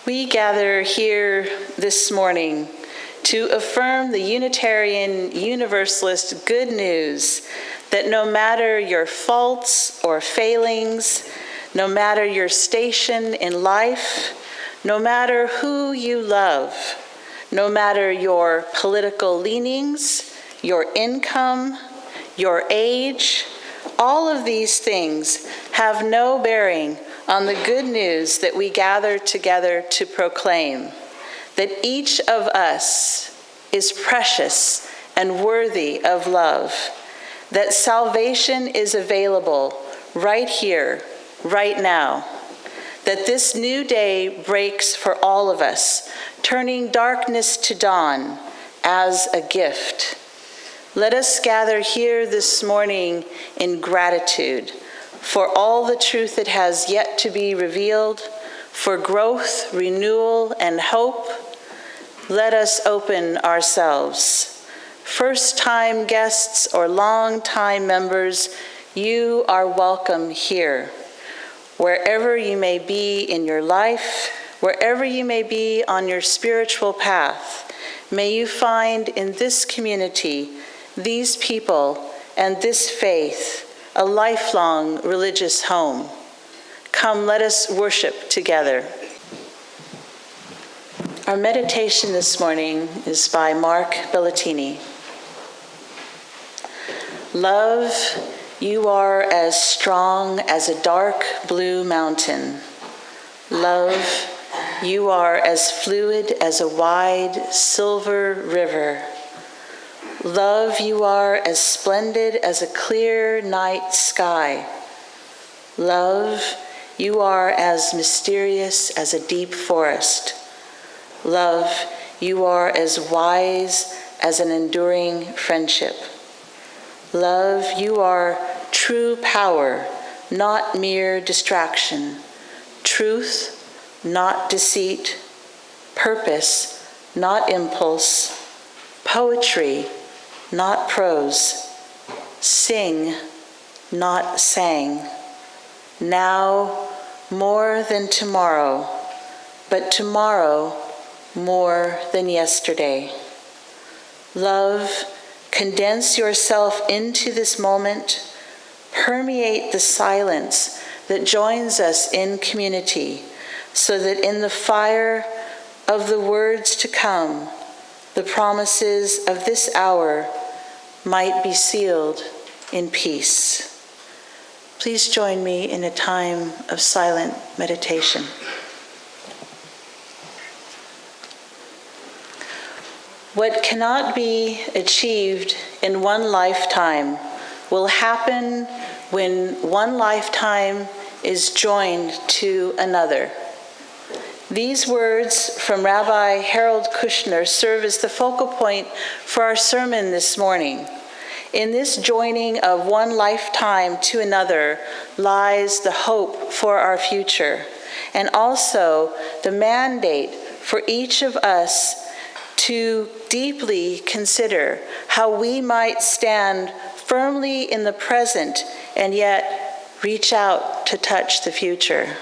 We gather here this morning to affirm the Unitarian Universalist good news that no matter your faults or failings, no matter your station in life, no matter who you love, no matter your political leanings, your income, your age, all of these things have no bearing on the good news that we gather together to proclaim, that each of us is precious and worthy of love, that salvation is available right here, right now, that this new day breaks for all of us, turning darkness to dawn as a gift. Let us gather here this morning in gratitude for all the truth that has yet to be revealed, for growth, renewal, and hope. Let us open ourselves. First-time guests or long-time members, you are welcome here. Wherever you may be in your life, wherever you may be on your spiritual path, may you find in this community, these people, and this faith, a lifelong religious home. Come, let us worship together. Our meditation this morning is by Mark Bellatini. Love, you are as strong as a dark blue mountain. Love, you are as fluid as a wide silver river. Love, you are as splendid as a clear night sky. Love, you are as mysterious as a deep forest. Love, you are as wise as an enduring friendship. Love, you are true power, not mere distraction. Truth, not deceit. Purpose, not impulse. Poetry, not prose. Sing, not sang. Now more than tomorrow, but tomorrow more than yesterday. Love, condense yourself into this moment. Permeate the silence that joins us in community, so that in the fire of the words to come, the promises of this hour might be sealed in peace. Please join me in a time of silent meditation. What cannot be achieved in one lifetime will happen when one lifetime is joined to another. These words from Rabbi Harold Kushner serve as the focal point for our sermon this morning. In this joining of one lifetime to another lies the hope for our future, and also the mandate for each of us to deeply consider how we might stand firmly in the present and yet reach out to touch the future.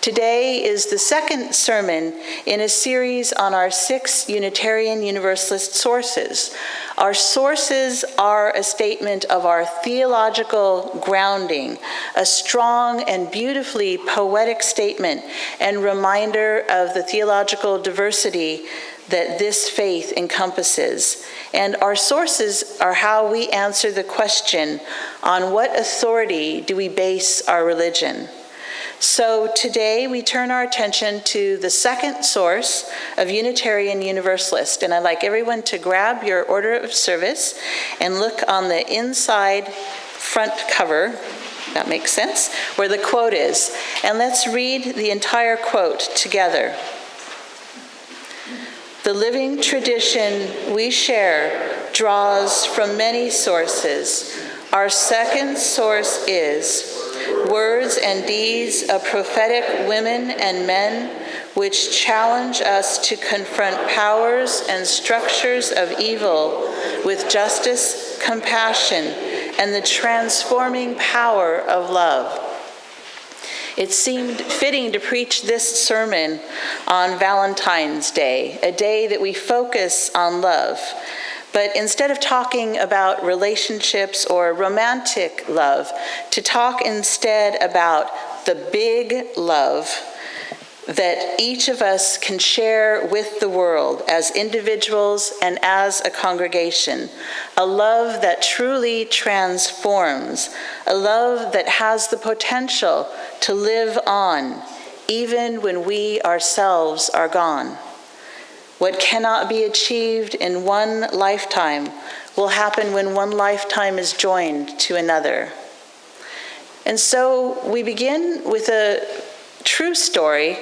Today is the second sermon in a series on our 6 Unitarian Universalist sources. Our sources are a statement of our theological grounding, a strong and beautifully poetic statement and reminder of the theological diversity that this faith encompasses. And our sources are how we answer the question, on what authority do we base our religion? So today we turn our attention to the second source of Unitarian Universalist. And I'd like everyone to grab your order of service and look on the inside front cover, that makes sense, where the quote is. And let's read the entire quote together. The living tradition we share draws from many sources. Our second source is words and deeds of prophetic women and men which challenge us to confront powers and structures of evil with justice, compassion, and the transforming power of love. it seemed fitting to preach this sermon on Valentine's Day, a day that we focus on love. But instead of talking about relationships or romantic love, to talk instead about the big love that each of us can share with the world as individuals and as a congregation. A love that truly transforms, a love that has the potential to live on, even when we ourselves are gone. What cannot be achieved in one lifetime will happen when one lifetime is joined to another. And so we begin with a true story,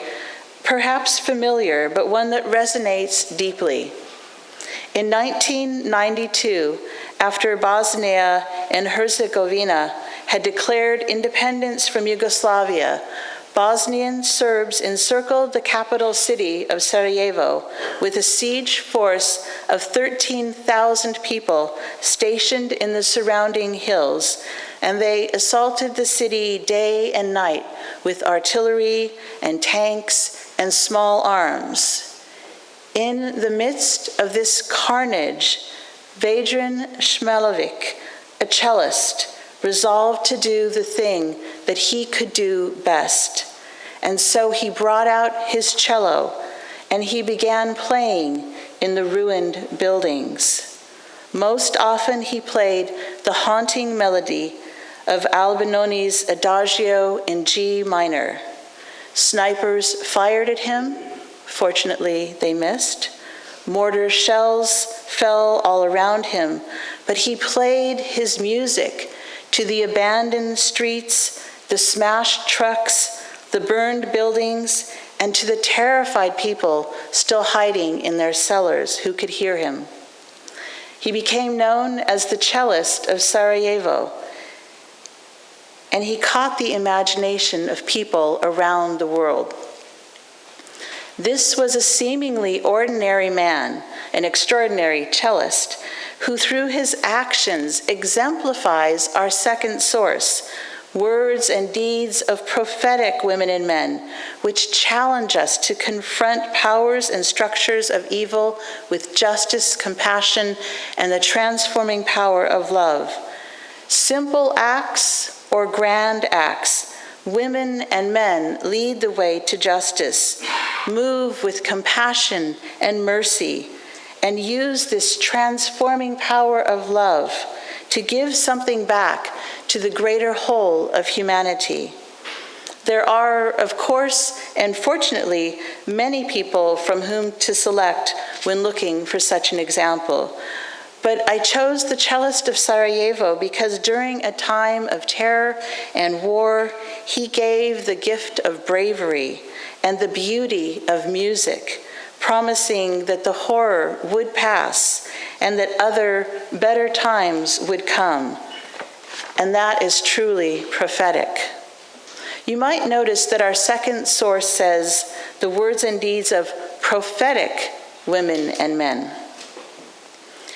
perhaps familiar, but one that resonates deeply. In 1992, after Bosnia and Herzegovina had declared independence from Yugoslavia, Bosnian Serbs encircled the capital city of Sarajevo with a siege force of 13,000 people stationed in the surrounding hills, and they assaulted the city day and night with artillery and tanks and small arms. In the midst of this carnage, Vedran Šmelović, a cellist, resolved to do the thing that he could do best. And so he brought out his cello and he began playing in the ruined buildings. Most often he played the haunting melody of Albinoni's Adagio in G minor. Snipers fired at him. Fortunately, they missed. Mortar shells fell all around him, but he played his music to the abandoned streets, the smashed trucks, the burned buildings, and to the terrified people still hiding in their cellars who could hear him. He became known as the cellist of Sarajevo, and he caught the imagination of people around the world. This was a seemingly ordinary man, an extraordinary cellist, who through his actions exemplifies our second source, words and deeds of prophetic women and men, which challenge us to confront powers and structures of evil with justice, compassion, and the transforming power of love. Simple acts or grand acts, women and men lead the way to justice, move with compassion and mercy, and use this transforming power of love to give something back to the greater whole of humanity. There are, of course, and fortunately, many people from whom to select when looking for such an example. But I chose the cellist of Sarajevo because during a time of terror and war, he gave the gift of bravery and the beauty of music, promising that the horror would pass and that other, better times would come. And that is truly prophetic. You might notice that our second source says the words and deeds of prophetic women and men.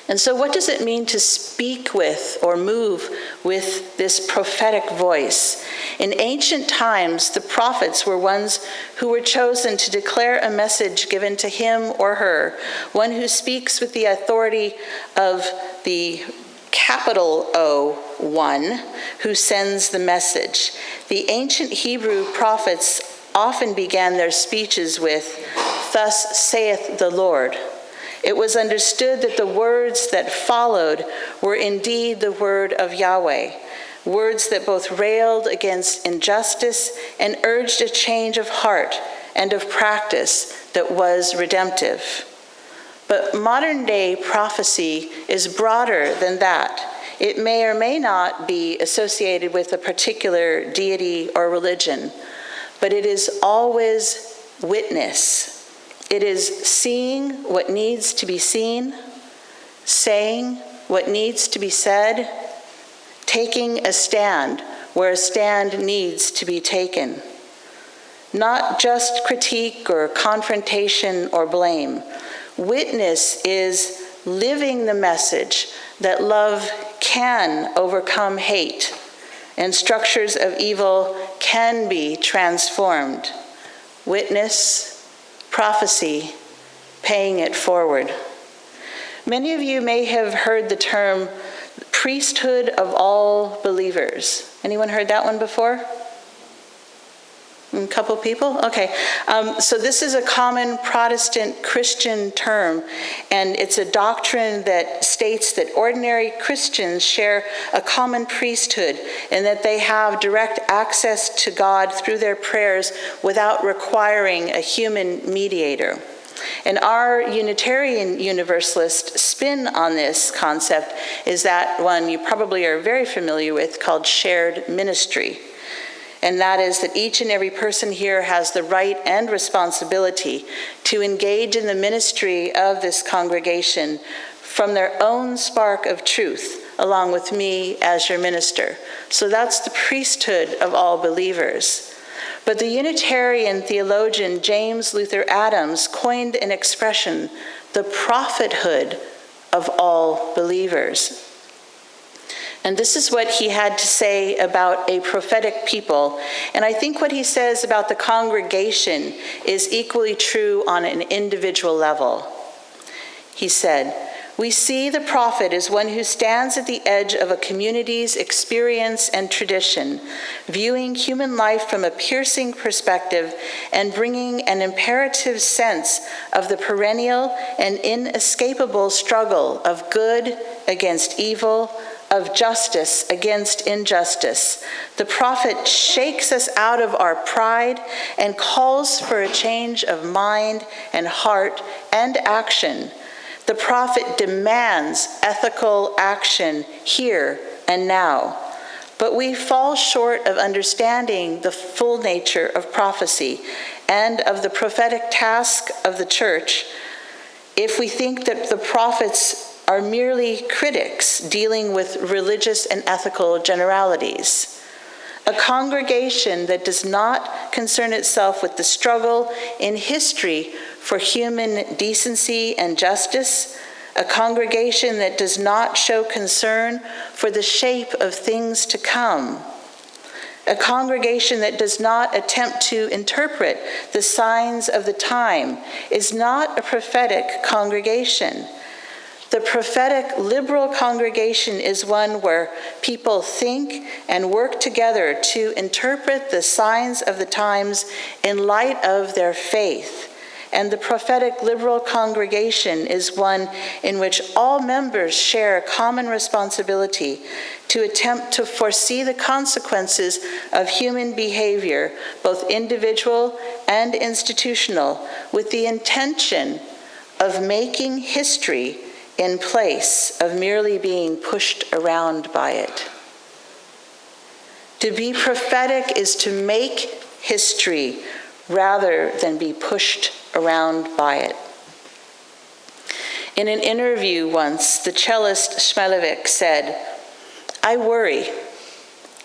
And so what does it mean to speak with or move with this prophetic voice? In ancient times, the prophets were ones who were chosen to declare a message given to him or her, one who speaks with the authority of the capital O one who sends the message. The ancient Hebrew prophets often began their speeches with, "Thus saith the Lord." It was understood that the words that followed were indeed the word of Yahweh, words that both railed against injustice and urged a change of heart and of practice that was redemptive. But modern-day prophecy is broader than that. It may or may not be associated with a particular deity or religion, but it is always witness. It is seeing what needs to be seen, saying what needs to be said, taking a stand where a stand needs to be taken. Not just critique or confrontation or blame. Witness is living the message that love can overcome hate and structures of evil can be transformed. Witness, prophecy, paying it forward. Many of you may have heard the term priesthood of all believers. Anyone heard that one before? A couple people? Okay. So this is a common Protestant Christian term, and it's a doctrine that states that ordinary Christians share a common priesthood and that they have direct access to God through their prayers without requiring a human mediator. And our Unitarian Universalist spin on this concept is that one you probably are very familiar with called shared ministry. And that is that each and every person here has the right and responsibility to engage in the ministry of this congregation from their own spark of truth, along with me as your minister. So that's the priesthood of all believers. But the Unitarian theologian James Luther Adams coined an expression, the prophethood of all believers. And this is what he had to say about a prophetic people. And I think what he says about the congregation is equally true on an individual level. He said, "We see the prophet as one who stands at the edge of a community's experience and tradition, viewing human life from a piercing perspective and bringing an imperative sense of the perennial and inescapable struggle of good against evil, of justice against injustice. The prophet shakes us out of our pride and calls for a change of mind and heart and action. The prophet demands ethical action here and now. But we fall short of understanding the full nature of prophecy and of the prophetic task of the church if we think that the prophets are merely critics dealing with religious and ethical generalities. A congregation that does not concern itself with the struggle in history for human decency and justice, a congregation that does not show concern for the shape of things to come, a congregation that does not attempt to interpret the signs of the time is not a prophetic congregation. The prophetic liberal congregation is one where people think and work together to interpret the signs of the times in light of their faith. And the prophetic liberal congregation is one in which all members share a common responsibility to attempt to foresee the consequences of human behavior, both individual and institutional, with the intention of making history in place of merely being pushed around by it. To be prophetic is to make history rather than be pushed around by it. In an interview once, the cellist Smilovic said, "I worry.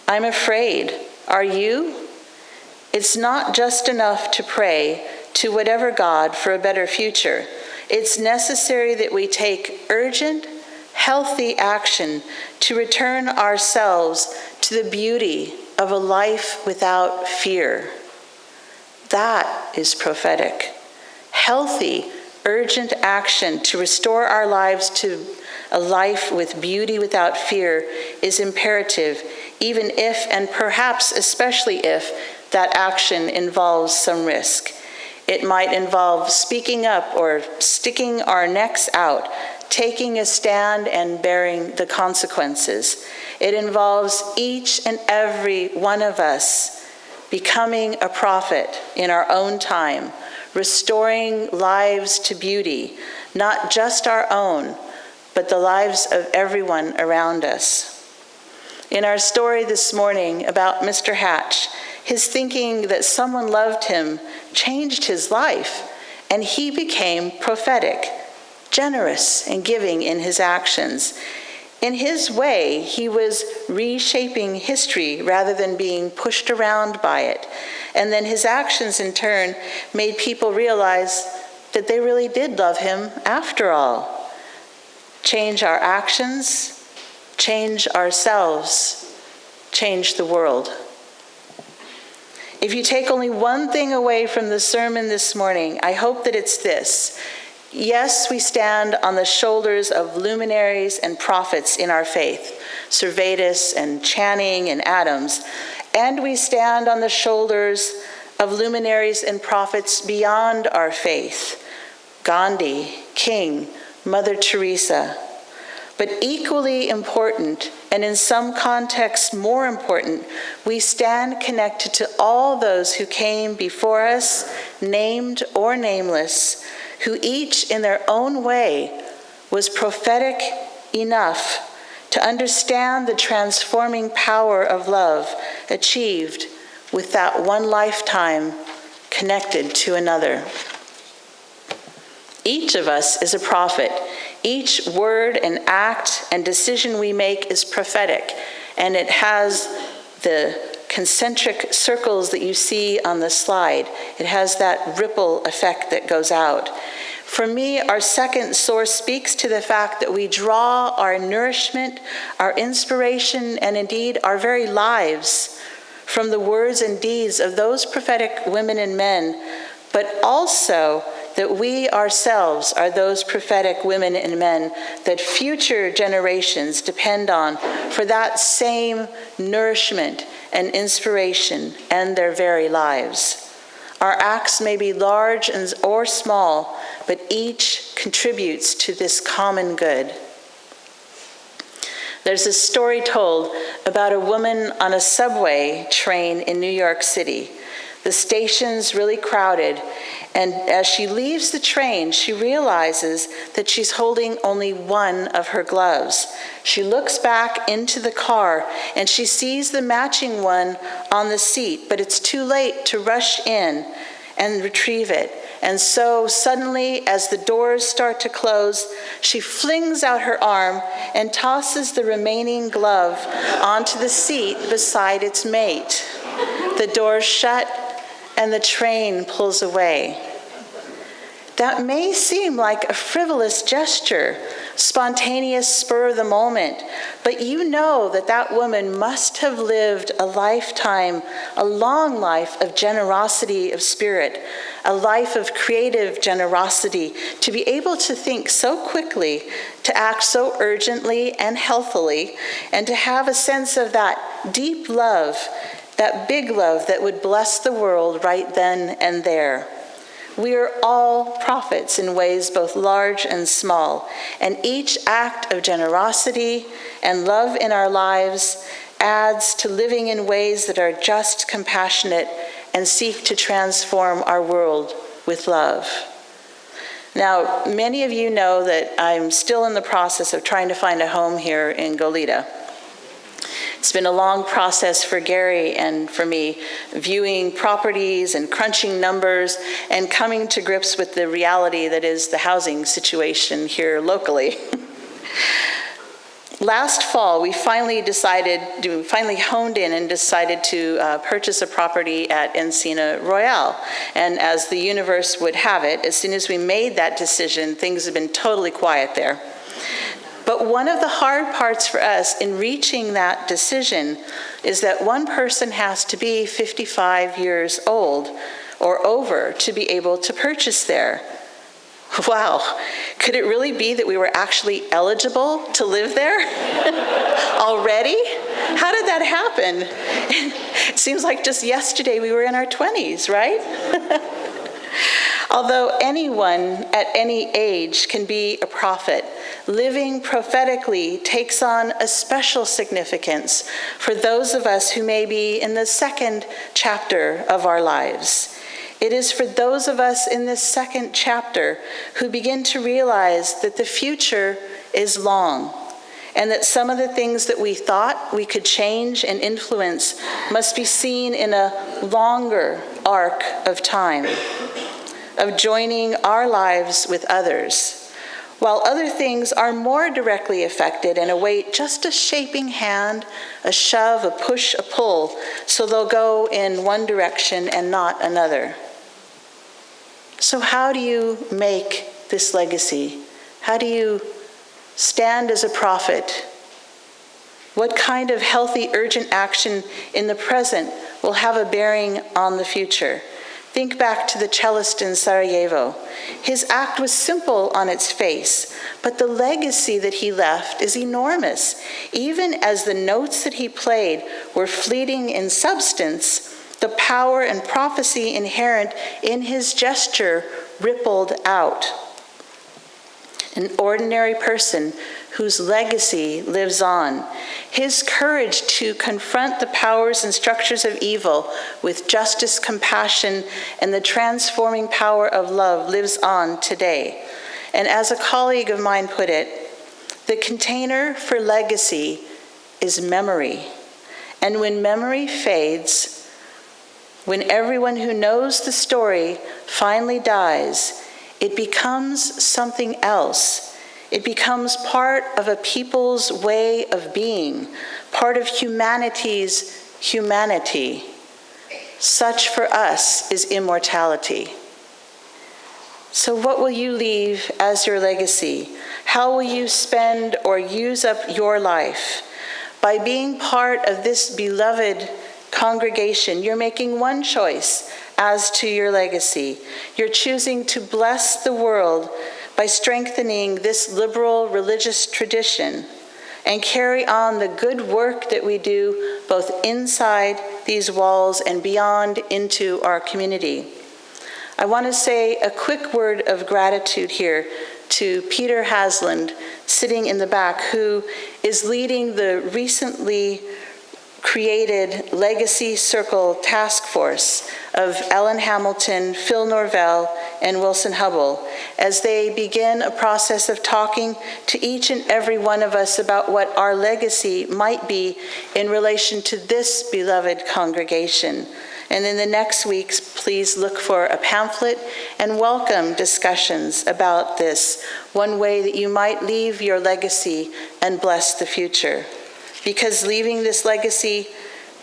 I'm afraid. Are you? It's not just enough to pray to whatever God for a better future. It's necessary that we take urgent, healthy action to return ourselves to the beauty of a life without fear." That is prophetic. Healthy, urgent action to restore our lives to a life with beauty without fear is imperative, even if, and perhaps especially if, that action involves some risk. It might involve speaking up or sticking our necks out, taking a stand and bearing the consequences. It involves each and every one of us becoming a prophet in our own time, restoring lives to beauty, not just our own, but the lives of everyone around us. In our story this morning about Mr. Hatch, his thinking that someone loved him changed his life, and he became prophetic, generous and giving in his actions. In his way, he was reshaping history rather than being pushed around by it. And then his actions, in turn, made people realize that they really did love him after all. Change our actions, change ourselves, change the world. If you take only one thing away from the sermon this morning, I hope that it's this. Yes, we stand on the shoulders of luminaries and prophets in our faith, Servetus and Channing and Adams, and we stand on the shoulders of luminaries and prophets beyond our faith, Gandhi, King, Mother Teresa. But equally important, and in some contexts more important, we stand connected to all those who came before us, named or nameless, who each in their own way was prophetic enough to understand the transforming power of love achieved with that one lifetime connected to another. Each of us is a prophet. Each word and act and decision we make is prophetic, and it has the concentric circles that you see on the slide. It has that ripple effect that goes out. For me, our second source speaks to the fact that we draw our nourishment, our inspiration, and indeed our very lives from the words and deeds of those prophetic women and men, but also that we ourselves are those prophetic women and men that future generations depend on for that same nourishment and inspiration and their very lives. Our acts may be large or small, but each contributes to this common good. There's a story told about a woman on a subway train in New York City. The station's really crowded, and as she leaves the train, she realizes that she's holding only one of her gloves. She looks back into the car, and she sees the matching one on the seat, but it's too late to rush in and retrieve it. And so suddenly, as the doors start to close, she flings out her arm and tosses the remaining glove onto the seat beside its mate. The doors shut, and the train pulls away. That may seem like a frivolous gesture, spontaneous spur of the moment, but you know that that woman must have lived a lifetime, a long life of generosity of spirit, a life of creative generosity, to be able to think so quickly, to act so urgently and healthily, and to have a sense of that deep love, that big love that would bless the world right then and there. We are all prophets in ways both large and small, and each act of generosity and love in our lives adds to living in ways that are just, compassionate, and seek to transform our world with love. Now, many of you know that I'm still in the process of trying to find a home here in Goleta. It's been a long process for Gary and for me, viewing properties and crunching numbers and coming to grips with the reality that is the housing situation here locally. Last fall, we finally honed in and decided to purchase a property at Encina Royale. And as the universe would have it, as soon as we made that decision, things have been totally quiet there. But one of the hard parts for us in reaching that decision is that one person has to be 55 years old or over to be able to purchase there. Wow, could it really be that we were actually eligible to live there already? How did that happen? It seems like just yesterday we were in our 20s, right? Although anyone at any age can be a prophet, living prophetically takes on a special significance for those of us who may be in the second chapter of our lives. It is for those of us in this second chapter who begin to realize that the future is long, and that some of the things that we thought we could change and influence must be seen in a longer arc of time, of joining our lives with others, while other things are more directly affected and await just a shaping hand, a shove, a push, a pull, so they'll go in one direction and not another. So how do you make this legacy? How do you stand as a prophet What kind of healthy, urgent action in the present will have a bearing on the future? Think back to the cellist in Sarajevo. His act was simple on its face, but the legacy that he left is enormous. Even as the notes that he played were fleeting in substance, the power and prophecy inherent in his gesture rippled out. An ordinary person whose legacy lives on. His courage to confront the powers and structures of evil with justice, compassion, and the transforming power of love lives on today. And as a colleague of mine put it, the container for legacy is memory. And when memory fades, when everyone who knows the story finally dies, it becomes something else. It becomes part of a people's way of being, part of humanity's humanity. Such for us is immortality. So what will you leave as your legacy? How will you spend or use up your life? By being part of this beloved congregation, you're making one choice as to your legacy. You're choosing to bless the world by strengthening this liberal religious tradition and carry on the good work that we do both inside these walls and beyond into our community. I want to say a quick word of gratitude here to Peter Hasland, sitting in the back, who is leading the recently created Legacy Circle Task Force of Ellen Hamilton, Phil Norvell, and Wilson Hubble, as they begin a process of talking to each and every one of us about what our legacy might be in relation to this beloved congregation. And in the next weeks, please look for a pamphlet and welcome discussions about this, one way that you might leave your legacy and bless the future. Because leaving this legacy,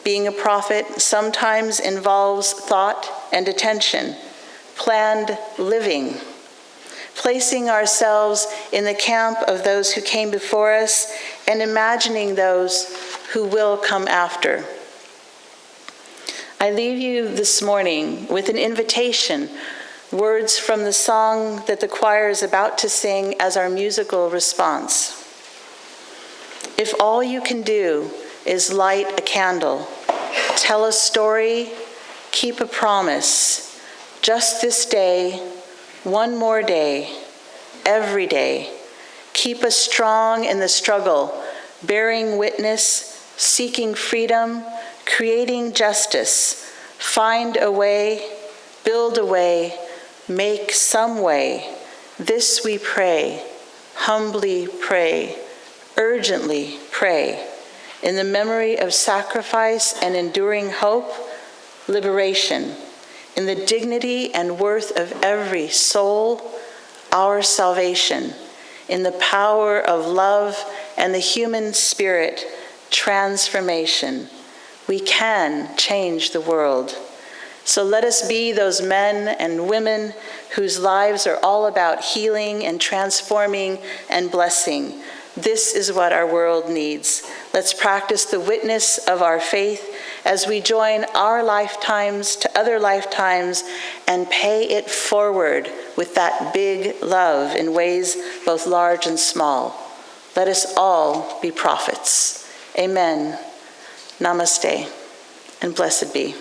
being a prophet, sometimes involves thought and attention, planned living, placing ourselves in the camp of those who came before us and imagining those who will come after. I leave you this morning with an invitation, words from the song that the choir is about to sing as our musical response. If all you can do is light a candle, tell a story, keep a promise, just this day, one more day, every day, keep us strong in the struggle, bearing witness, seeking freedom, creating justice, find a way, build a way, make some way. This we pray, humbly pray, urgently pray, in the memory of sacrifice and enduring hope, liberation, in the dignity and worth of every soul, our salvation, in the power of love and the human spirit, transformation. We can change the world. So let us be those men and women whose lives are all about healing and transforming and blessing. This is what our world needs. Let's practice the witness of our faith as we join our lifetimes to other lifetimes and pay it forward with that big love in ways both large and small. Let us all be prophets. Amen. Namaste, and blessed be.